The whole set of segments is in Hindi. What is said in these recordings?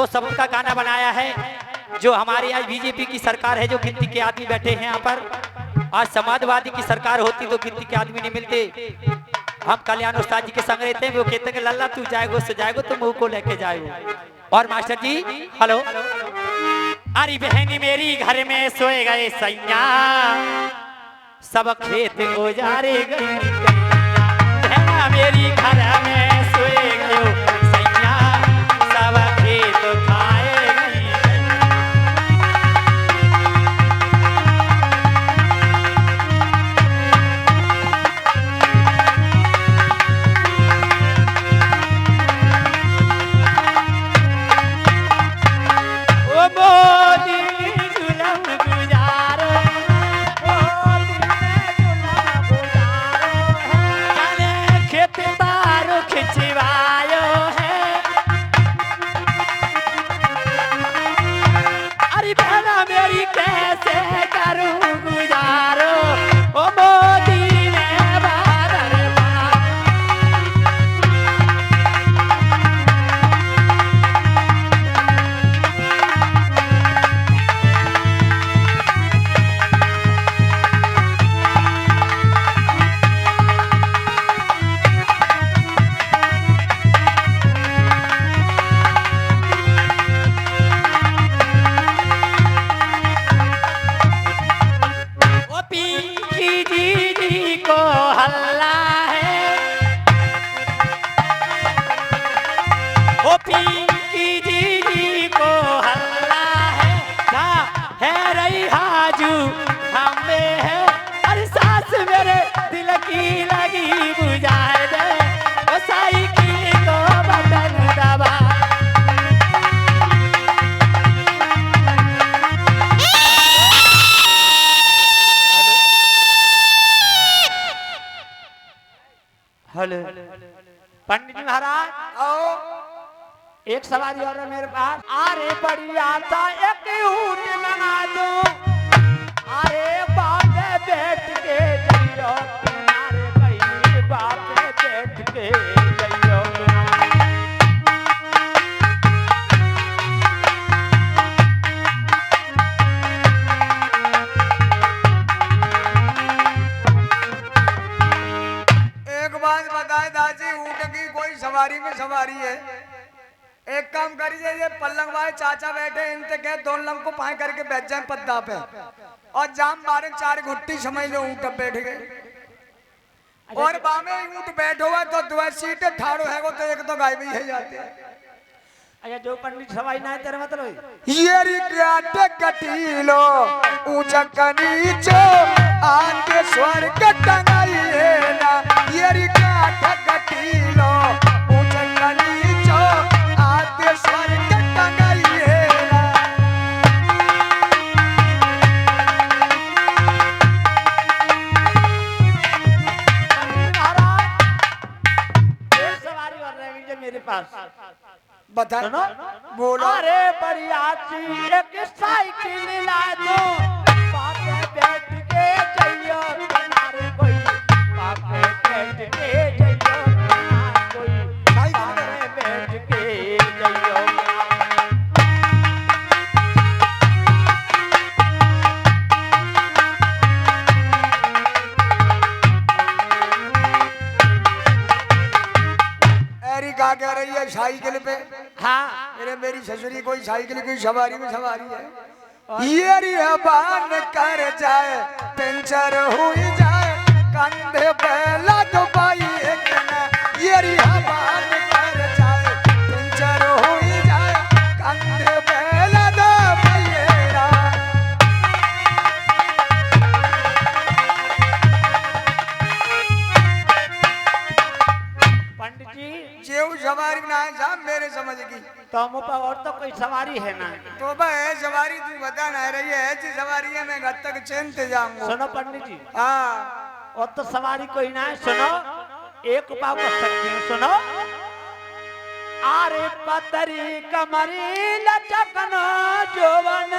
दो शब्द का गाना बनाया है। जो हमारी आज बीजेपी की सरकार है, जो गिनती के आदमी बैठे हैं यहाँ पर, आज समाजवादी की सरकार होती तो गिनती के आदमी नहीं मिलते। हम कल्याण उस्ताद जी के संग रहते हैं, वो कहते हैं कि लल्ला तू जाएगो से जाएगो तो मुंह को लेके जाएगो। और मास्टर जी हेलो। अरे बहनी मेरी घर में सोए गए सैया, सब खेत उजारे गई गैया। मेरी घर में सोए गए सैया, सब खेत खाए गई ओ मोदी जुलम गुजारो, खेत तारो खिंचवायो है। अरे बहना मेरी कैसे करूं गुजारो, ओ मोदी ने बादल को हल्ला है, ओ पिंकी जी को हल्ला है। ना है रही हाजू हमें है, अरे सास मेरे दिल की लगी बुझाए दे, ओ साइकिल को बटन दबा। हेलो पंडित जी महाराज आओ, एक सवारी और है मेरे पास। अरे बढ़िया था एक ऊँट मंगा दो, अरे बापे बैठ के जइयो, अरे भाई बापे बैठ के जइयो। बात बताए दाजी, ऊँट की कोई सवारी में सवारी है। एक काम करिए, ये पल्लंग वाले चाचा बैठे, इनसे कह दो लंग को पाए करके बैठ जाए पद्दा पे, और जाम मारे चार घुट्टी समझ लो ऊँट बैठ गए। और बामे ऊँट बैठो है तो दो सीट ठाड़ो है वो तो एक तो गाय भी है जाते हैं। अच्छा जो पंडित सवाई ना है तेरा मतलब ये रिकाटे कटीलो ऊंचा कनीचो आके स्वर्ग टंगाई है ना। ये रिकाटे कटीलो ऊंचा कनीचो आके स्वर्ग टंगाई है ना। एक सवारी और रहेगी मेरे पास, बता सुनो बोलो। अरे बढ़िया सी एक साइकिल ला दो, पापे बैठ के जइयो, अरे कोई पापे बैठ के जइयो, कोई पापे बैठ के जइयो। एरी का कह रही है साइकिल पे? हाँ मेरे मेरी ससुरी कोई साइकिल की सवारी में सवारी है। ये रियाबान कर जाए पंचर हुई जाए कंधे पे लग पाई एक ना। ये रियाबान कर जाए पंचर हुई जाए कंधे पे लग पाई ना। पंडित जी जेऊ सवारी ना है साहब मेरे समझ की तो मुँह पर और तो कोई सवारी है ना। तो भाई सवारी तू बता ना रही है, ऐसी सवारी है मैं घर तक चैन से जाऊंगा। सुनो पंडित जी हाँ और तो सवारी कोई ना है। सुनो एक उपाय कर सकते हैं, सुनो आरे पतरी कमरी लचकनो जोवन,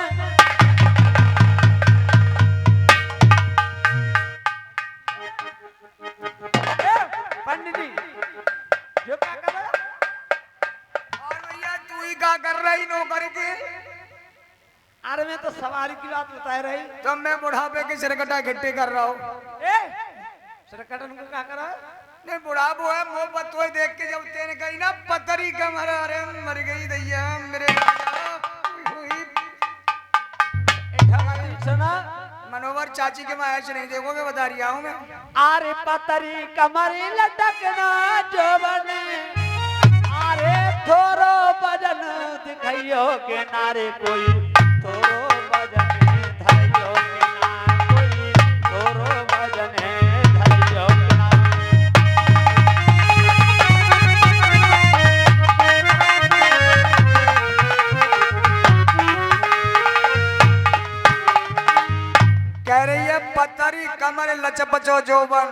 पंडित जी जो क्या कर रहे हो? और भैया तू ही क्या कर रही नौकरी की? अरे मैं तो सवारी की बात बता रही। तो मैं बुढ़ापे की सिरकटा घिट्टी कर रहा हूँ। ए सरकटन को क्या करा? नहीं बुढ़ापो है मुँह पत्तों देख के जब तेने कही ना पतरी कमर, अरे मर गई दैया मेरे सुना मनोवर चाची के मैं ऐसे नहीं देखोगे बता रही हूँ मैं। अरे पतरी कमरी लटकना जो बने, अरे थोरो वजन दिखाइयो के नारे कोई, थोरो वजन धरियो के ना कोई, थोरो वजन धरियो के ना। कह रही है पतरी कमर लचपचो जोबन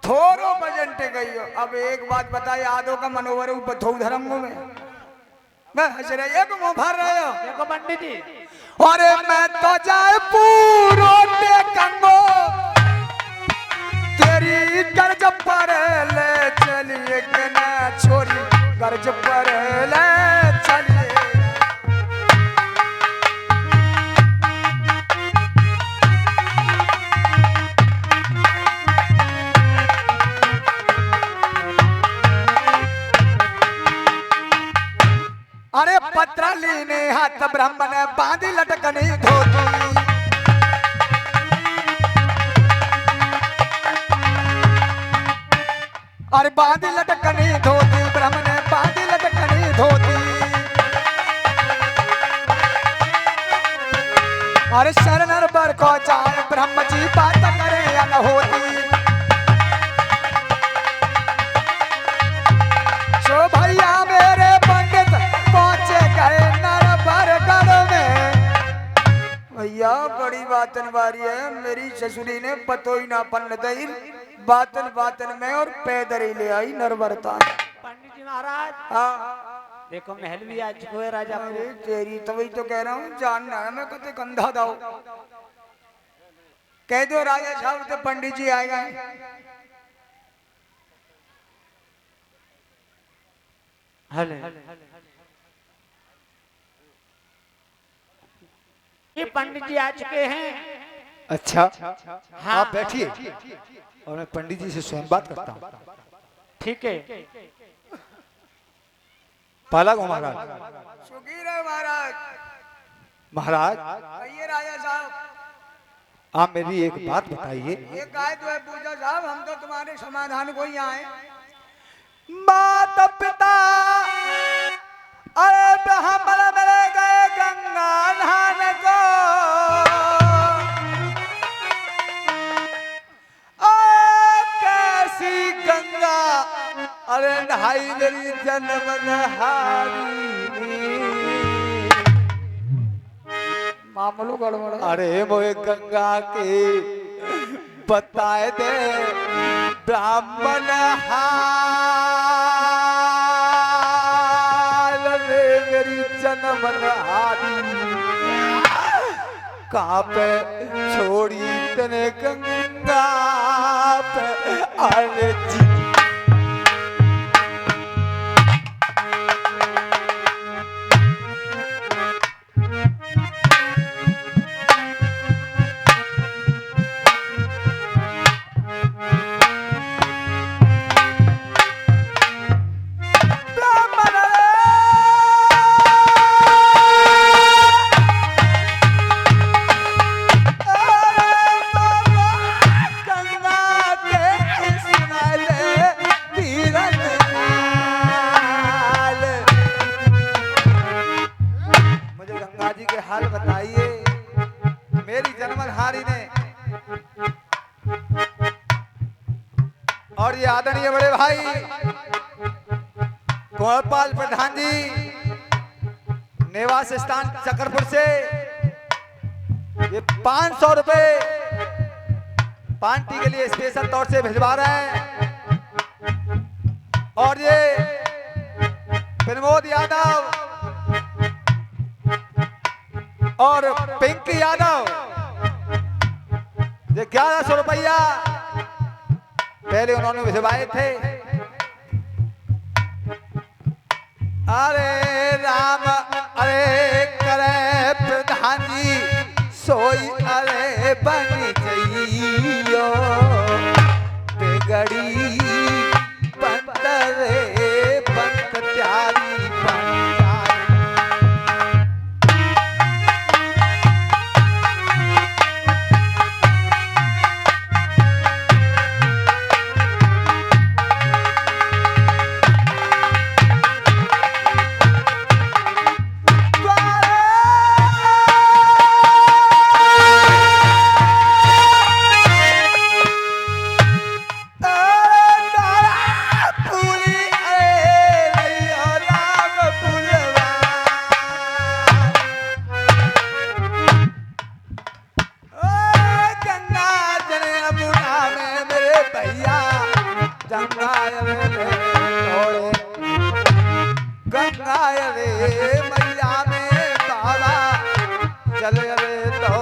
थोरो वजन गई हो। अब एक बात बताइए आदो का मनोवर ऊपर थो धरंगों में मैं हंस रही है मुंह भर रहे हो। देखो पंडित जी, अरे मैं तो जाए पूरो कंगो तेरी कर्ज पर ले चलिए के ना छोरी कर्ज पर ले चलिए। अरे पत्रा लीने हाथ ब्राह्मण बांधी लटकनी धोती, अरे बांधी लटकनी धोती ब्राह्मण बांधी लटकनी धोती। अरे शरणर बर को जाए ब्रह्म जी बात करे या न होती। सो भैया मेरे पंडित पहुंचे गए नरबरगढ़ में। भैया बड़ी बातन बारी है मेरी ससुरी ने पतो ही ना पन्न दई बातन बातन में और पैदरी ले आई नरबरता। पंडित जी महाराज हाँ देखो महल भी आ चुको है राजा अरे तेरी तो वही तो कह रहा हूँ जानना है मैं कते कंधा दाओ कह दो राजा साहब तो पंडित जी आए गए। हले ये पंडित जी आ चुके हैं। अच्छा हाँ। आप बैठिए और मैं पंडित जी से स्वयं बात करता हूँ। ठीक है पालक हो महाराज। सुखी रहे महाराज। महाराज कहिए राजा साहब। आप मेरी एक बात बताइए। एक गाय तो है पूजा साहब हम तो तुम्हारे समाधान को ही आए। माता पिता अरे हम मिले गए गंगा नहाने को, कैसी गंगा अरे नहाई मेरी जन्म नहारी। मामलो गड़बड़ है। अरे मोए गंगा के बताए दे ब्राह्मण हाल रे मेरी जन्म नहारी। कहाँ पे छोड़ी तने गंगा पे अरे जी। हाल बताइए मेरी जन्मधारी ने और ये आदरणीय बड़े भाई गोपाल प्रधान जी निवास स्थान चक्रपुर से ये 500 रुपए पार्टी के लिए स्पेशल तौर से भिजवा रहे हैं। और ये प्रमोद यादव और पिंकी यादव ये 1100 रुपया पहले उन्होंने भिजवाए थे। अरे गंगा रे मैया में बाबा चल रे तो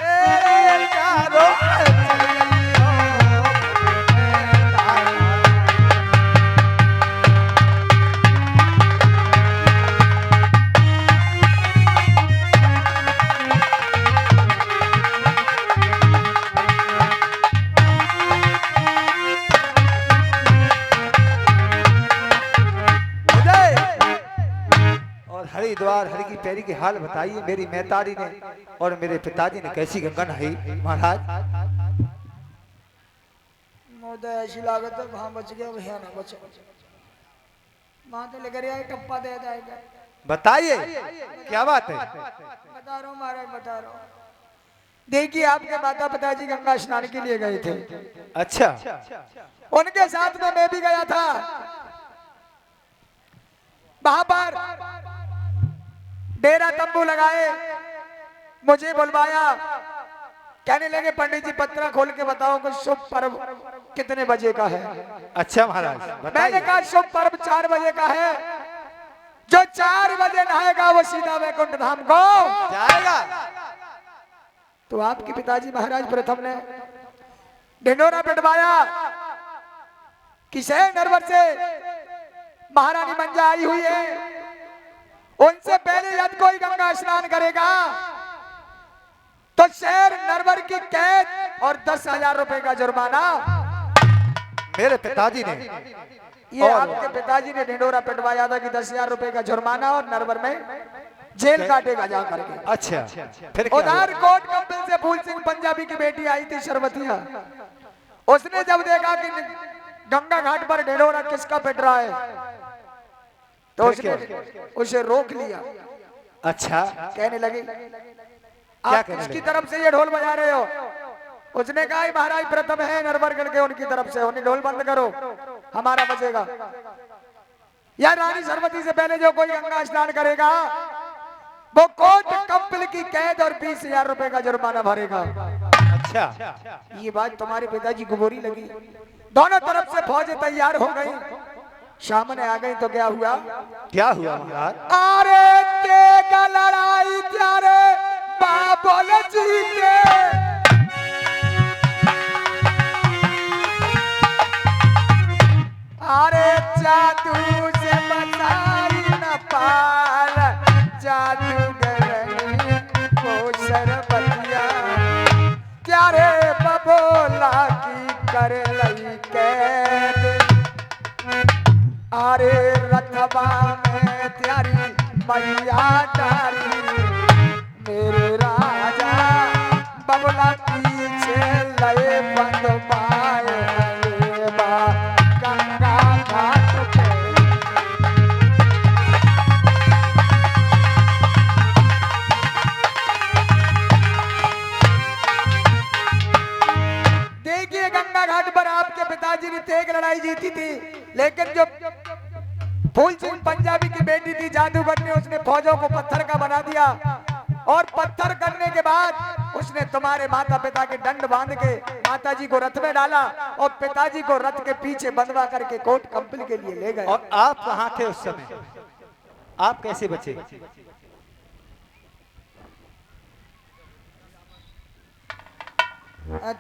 ए चारो चल गई हो तारा। और हरिद्वार हरि की पैरी के हाल बताइए मेरी मैतारी ने और मेरे पिताजी ने कैसी गंगा नहाई महाराज। मोदे ऐसी लागत है वहां बच गया भैया ना बचे वहां तो लेकर आए टप्पा दे जाएगा। बताइए क्या बात है। बता रहा हूँ महाराज बता रहा हूँ। देखिए आपके माता पिताजी गंगा स्नान के लिए गए थे। अच्छा उनके साथ में मैं भी गया था। वहां पर डेरा तंबू लगाए मुझे बुलवाया कहने लगे पंडित जी पत्रा खोल के बताओ कि शुभ पर्व कितने बजे का है। अच्छा महाराज मैंने बताइए। कहा शुभ पर्व 4 बजे का है। जो 4 बजे नहाएगा वो सीधा वैकुंठ धाम को जाएगा। तो आपके पिताजी महाराज प्रथम ने ढिंडोरा पिटवाया कि शहर नरवर से महारानी मंजा आई हुई है उनसे पहले यदि कोई गंगा स्नान करेगा तो शहर नरवर की कैद और 10,000 रुपए का जुर्माना। मेरे पिताजी ने ये और आपके पिताजी ने ढिंडोरा पिटवाया था कि 10,000 रुपए का जुर्माना और नरवर में जेल काटेगा जा करके। अच्छा फिर क्या उधर हुआ? कोट कंपनी से फूल सिंह पंजाबी की बेटी आई थी शरबतिया। उसने जब देखा कि गंगा घाट पर ढिंडोरा किसका पिट रहा है तो फिर उसने उसे रोक लिया। अच्छा कहने लगे क्या आप कहने किसकी लगे? तरफ से ये ढोल बजा रहे हो। उसने कहा महाराज प्रथम है नरवरगढ़ के उनकी तरफ से उन्हें ढोल बंद करो हमारा बजेगा। या रानी सरवती से पहले जो कोई गंगा स्नान करेगा वो कोट कंपल की कैद और 20,000 रुपए का जुर्माना भरेगा। अच्छा ये बात तुम्हारे पिताजी को बुरी लगी। दोनों तरफ से फौजें तैयार हो गई सामने आ गई तो क्या हुआ। क्या हुआ महाराज? अरे तेगा लड़ाई त्यारे बाबोल जी के अरे जादू से बताई न पार जादूगरनी को शरबतिया क्या रे बबोला की कर लई कैद। अरे रथबा में त्यारी मैया डाली मेरे राजा बबला पीछे लए बंद पाए गंगा घाट पे। देखिए गंगा घाट पर आपके पिताजी ने तेग लड़ाई जीती थी लेकिन जो फूल सिंह पंजाबी की बेटी थी जादूगर ने उसने फौजों को पत्थर का बना दिया और पत्थर करने के बाद उसने तुम्हारे माता पिता के दंड बांध के माताजी को रथ में डाला और पिताजी को रथ के पीछे बंधवा करके कोट कंपनी के लिए ले गए। और आप कहाँ थे उस समय? आप कैसे बचे?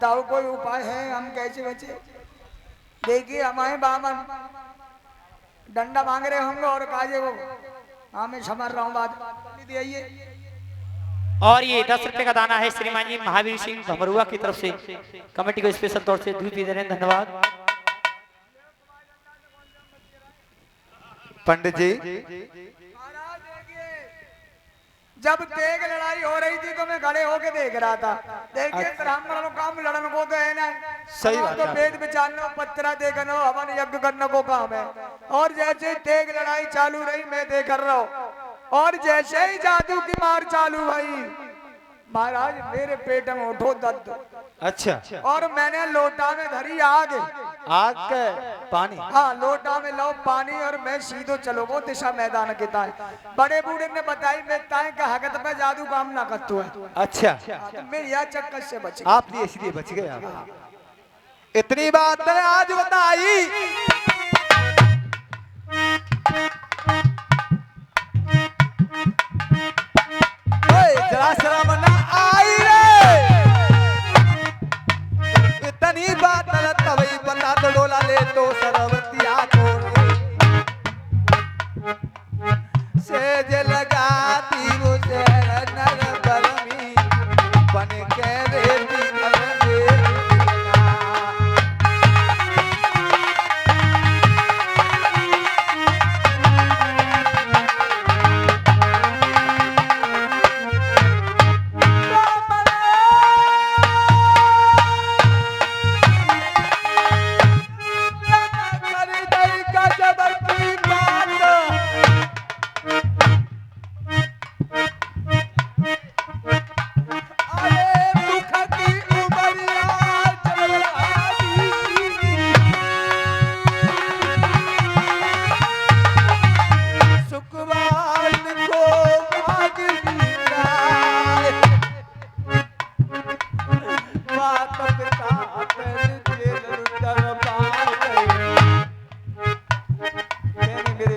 ताऊ कोई उपाय है हम कैसे बचे। देखिए हमारे बामन डंडा मांग रहे होंगे और काजे वो हाँ मैं समझ रहा हूँ बात आइए। और ये 10 रुपए का दाना है श्रीमान जी महावीर सिंह भमरुआ की तरफ से कमेटी को स्पेशल तौर से दूध भी दे रहे हैं। धन्यवाद पंडित जी। महाराज देखिए जब तेग लड़ाई हो रही थी तो मैं खड़े होके देख रहा था। देखिए ब्राह्मणों काम लड़न को तो है ना सही बात तो है। वेद विचारना पत्रा देखना हवन यज्ञ करने को काम है। और जैसे तेग लड़ाई चालू रही मैं देख रहा हूँ और जैसे ही जादू की मार चालू हुई महाराज मेरे पेट में उठो दर्द। अच्छा और मैंने लोटा में धरी आग आग का पानी। हाँ लोटा में लो पानी और मैं सीधो चलो वो दिशा मैदान के ताए बड़े बूढ़े ने बताई मैं ताए का हकत पे जादू काम ना करते है। अच्छा तो मैं यह चक्कर से बच आप इसलिए बच गए आप। इतनी बात मैंने आज बताई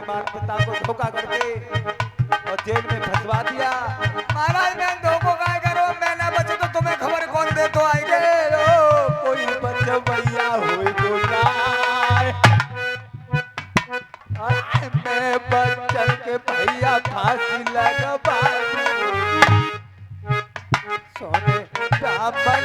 माता पिता को धोखा करके और जेल में फंसवा दिया। महाराज मैं धोखो काय करो, मैं ना बचे तो तुम्हें खबर कौन दे तो आएंगे। कोई बच्चा भैया हुई तो मैं बच्चन के भैया फांसी लगवा सोने ब्राह्मण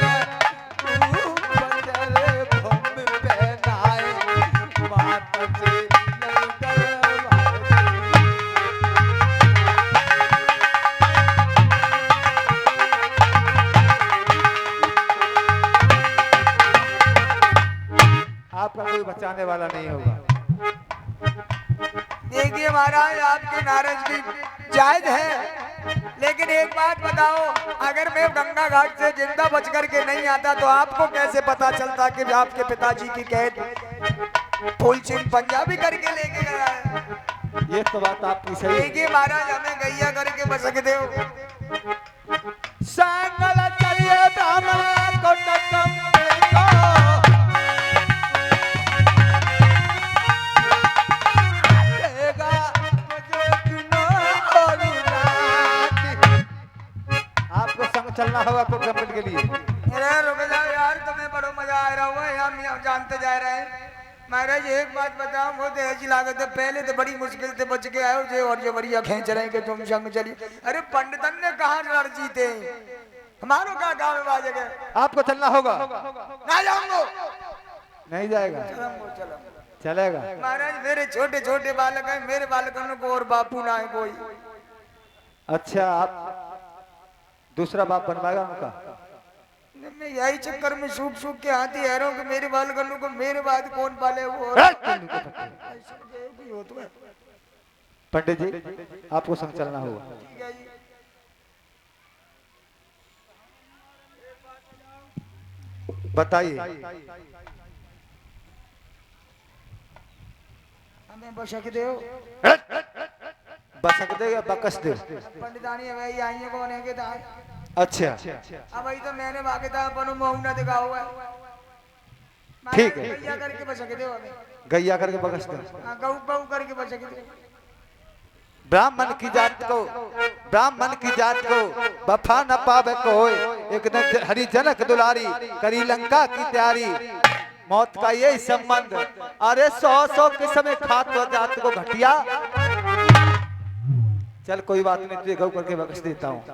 आपका कोई बचाने वाला नहीं होगा। देखिए महाराज आपकी नाराजगी जायज है, लेकिन एक बात बताओ, अगर मैं गंगा घाट से जिंदा बच करके नहीं आता तो आपको कैसे पता चलता कि आपके पिताजी की कैद फुल सिंह पंजाबी करके लेके गया है। ये तो बात आपकी सही है। देखिए महाराज हमें गैया करके बच सकते हो। संगल चलिए ब्राह्मण को टकम आपको संग चलना होगा प्रोग्राम के लिए। अरे रुक जाओ यार, तुम्हें बड़ा मजा आ रहा हुआ है, हम जानते जा रहे हैं। महाराज एक बात बताओ, वो तो ऐसी लागत है, पहले तो बड़ी मुश्किल से बच के आए हो जे और ये बढ़िया खींच रहे हैं कि तुम संग चलिए। अरे पंडितन ने कहा लड़ जीते, हमारो क्या गाँव में बाजेगा। आपको चलना होगा। ना जाऊंगो, नहीं जाएगा, चलो चलेगा। महाराज मेरे छोटे छोटे बालक हैं, मेरे बालकों को और बापू ना है कोई। अच्छा आप दूसरा बाप बनवाएगा उनका। मैं यही चक्कर में सूख सूख के हाथी है रहा हूँ कि मेरे बालकों को मेरे बाद कौन पाले वो। पंडित जी आपको संग चलना होगा। ठीक है जी। बताइए। हमें बशक दे बसक दे या बकस दे। पंडितानी है भाई आई कौन है के दाई। अच्छा अब भाई तो मैंने भागे था अपन मुंह ना दिखा हुआ है। ठीक है। गैया करके बशक दे हमें। गैया करके बकस दे। हां गऊ गऊ करके बशक दे। ब्राह्मण की जात को वफा न पावे कोई, एक दिन हरि जनक दुलारी करी लंका की तैयारी। मौत का यही संबंध, अरे 100 के समय खात हो जात को घटिया। चल कोई बात नहीं, तुझे गऊ करके बख्श देता हूँ।